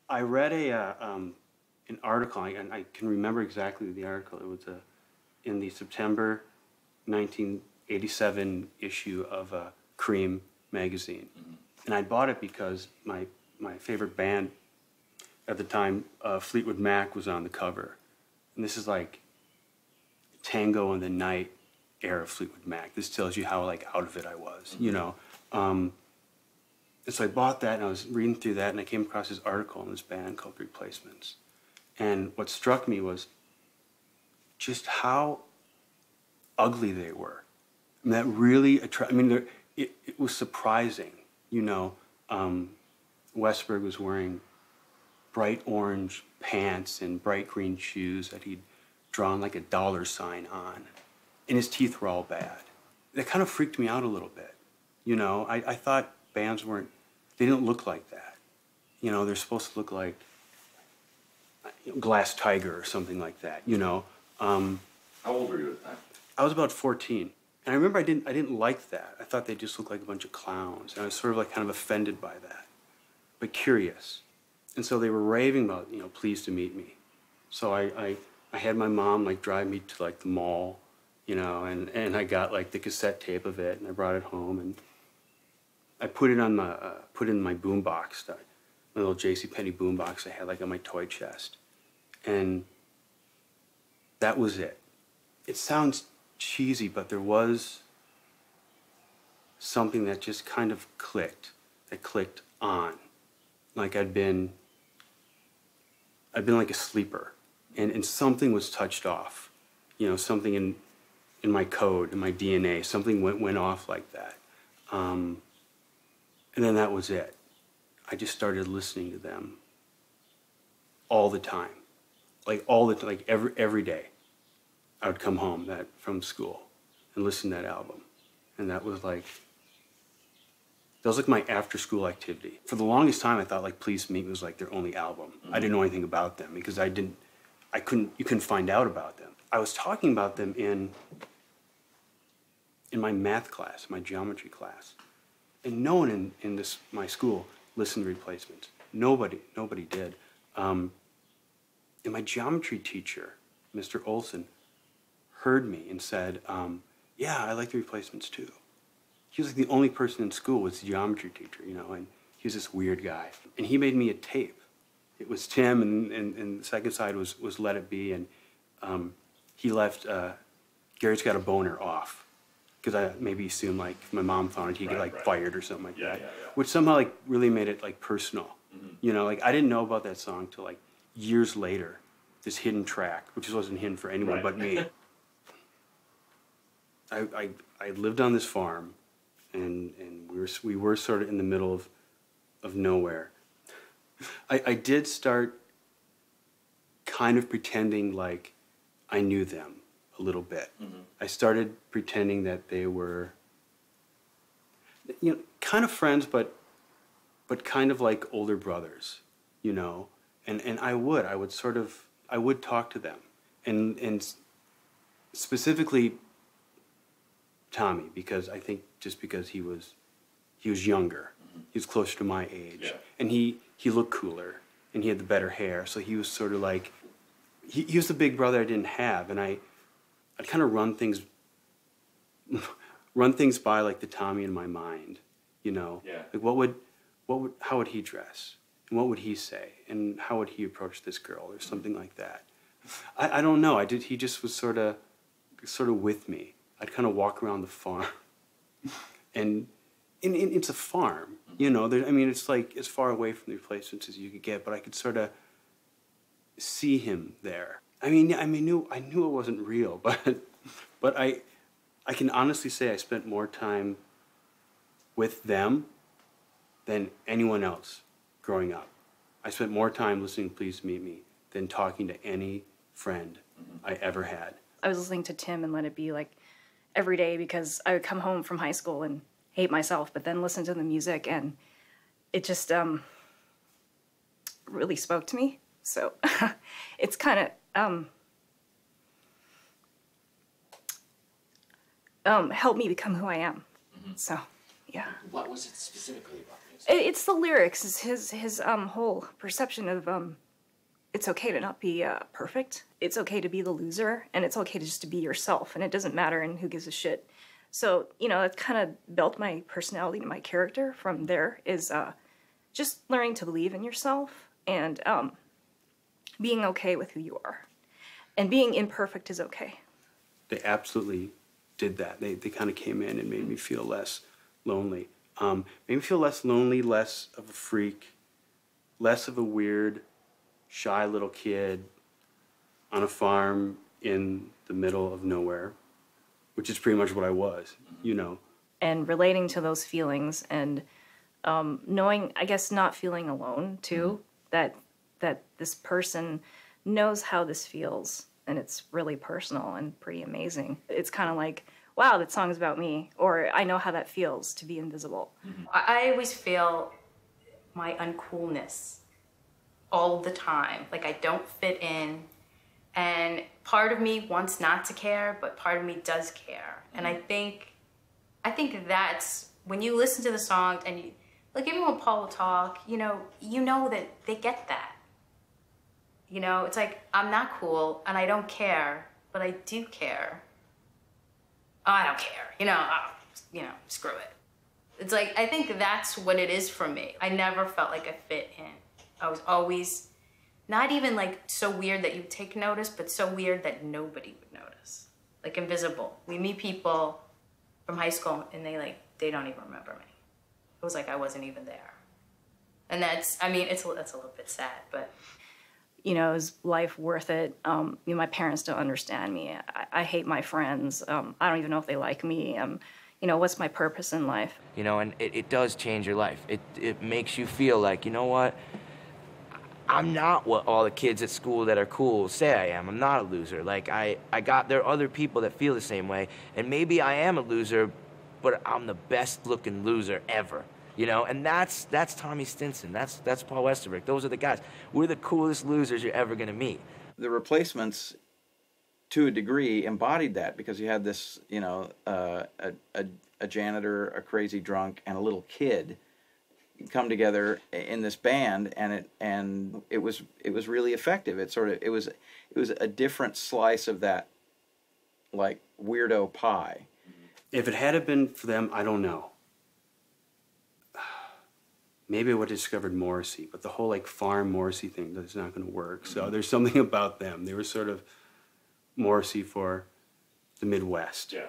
I read an article, and I can remember exactly the article. It was in the September 1987 issue of Cream magazine. Mm-hmm. And I bought it because my favorite band at the time, Fleetwood Mac, was on the cover. And this is like Tango in the Night era of Fleetwood Mac. This tells you how like out of it I was, mm-hmm. you know. And so I bought that, and I was reading through that, and I came across this article on this band called Replacements. And what struck me was just how ugly they were. I mean, that really it was surprising, you know. Westberg was wearing bright orange pants and bright green shoes that he'd drawn like a $ sign on. And his teeth were all bad. That kind of freaked me out a little bit. You know, I thought bands they didn't look like that. You know, they're supposed to look like Glass Tiger or something like that, you know. How old were you at the time? I was about 14. And I remember I didn't like that. I thought they just looked like a bunch of clowns. And I was sort of like kind of offended by that, but curious. And so they were raving about, you know, Pleased to Meet Me. So I had my mom like drive me to like the mall, you know, and I got like the cassette tape of it, and I brought it home, and I put it in my boom box, my little JCPenney boom box I had like on my toy chest. And that was it. It sounds cheesy, but there was something that just kind of clicked, that clicked on. Like I'd been like a sleeper, and something was touched off. You know, something in my code, in my DNA, something went off like that. And then that was it. I just started listening to them all the time. Like every day. I would come home from school and listen to that album. And that was like my after-school activity. For the longest time, I thought like Please to Meet Me was like their only album. Mm-hmm. I didn't know anything about them because you couldn't find out about them. I was talking about them in my math class, my geometry class. And no one in my school listened to Replacements. Nobody did. And my geometry teacher, Mr. Olson, heard me and said, yeah, I like the Replacements too. He was like the only person in school was the geometry teacher, you know, and he was this weird guy. And he made me a tape. It was Tim, and the second side was Let It Be, and he left Gary's Got a Boner off. Because I maybe assumed like if my mom found it, he'd get like fired or something like that. Yeah. Which somehow like really made it like personal. Mm-hmm. You know, like I didn't know about that song till like years later. This hidden track, which wasn't hidden for anyone but me. I lived on this farm, and we were sort of in the middle of nowhere. I did start kind of pretending like I knew them a little bit. Mm-hmm. I started pretending that they were, you know, kind of friends, but kind of like older brothers, you know. And I would talk to them, and specifically Tommy, because I think just because he was younger, mm-hmm. He was closer to my age, yeah. And he looked cooler, and he had the better hair, so he was sort of like he was the big brother I didn't have, and I'd kind of run things by like the Tommy in my mind, you know. Yeah. Like how would he dress? And what would he say? And how would he approach this girl or something like that? I don't know. He just was sort of with me. I'd kind of walk around the farm. and it's a farm, you know. It's like as far away from the Replacements as you could get, but I could sort of see him there. I knew it wasn't real, but I can honestly say I spent more time with them than anyone else growing up. I spent more time listening to Please Meet Me than talking to any friend I ever had. I was listening to Tim and Let It Be like every day because I would come home from high school and hate myself, but then listen to the music, and it just really spoke to me. So it's kind of helped me become who I am. Mm-hmm. So, yeah. What was it specifically about me It's the lyrics. It's his whole perception of it's okay to not be perfect. It's okay to be the loser, and it's okay to just to be yourself, and it doesn't matter, and who gives a shit. So, you know, it kind of built my personality and my character from there, is just learning to believe in yourself and being okay with who you are. And being imperfect is okay. They absolutely did that. They kind of came in and made me feel less lonely. Made me feel less lonely, less of a freak, less of a weird, shy little kid on a farm in the middle of nowhere, which is pretty much what I was, you know. And relating to those feelings and knowing, I guess, not feeling alone, too, that this person knows how this feels, and it's really personal and pretty amazing. It's kind of like, wow, that song's about me, or I know how that feels to be invisible. I always feel my uncoolness all the time. Like, I don't fit in, and part of me wants not to care, but part of me does care. And I think that's when you listen to the songs, and you, like, even when Paul will talk, you know that they get that. You know, it's like, I'm not cool and I don't care, but I do care. Oh, I don't care, screw it. It's like, I think that's what it is for me. I never felt like I fit in. I was always not even like so weird that you take notice, but so weird that nobody would notice. Like invisible. We meet people from high school and they don't even remember me. It was like I wasn't even there. And that's a little bit sad, but. You know, is life worth it? My parents don't understand me. I hate my friends. I don't even know if they like me. What's my purpose in life? You know, and it does change your life. It makes you feel like, you know what? I'm not what all the kids at school that are cool say I am. I'm not a loser. Like, there are other people that feel the same way, and maybe I am a loser, but I'm the best looking loser ever. You know, and that's Tommy Stinson, that's Paul Westerberg. Those are the guys. We're the coolest losers you're ever gonna meet. The Replacements, to a degree, embodied that, because you had this, a janitor, a crazy drunk, and a little kid come together in this band, and it was really effective. It was a different slice of that, like, weirdo pie. If it had been for them, I don't know. Maybe I would have discovered Morrissey, but the whole like farm Morrissey thing is not going to work. So there's something about them. They were sort of Morrissey for the Midwest. Yeah.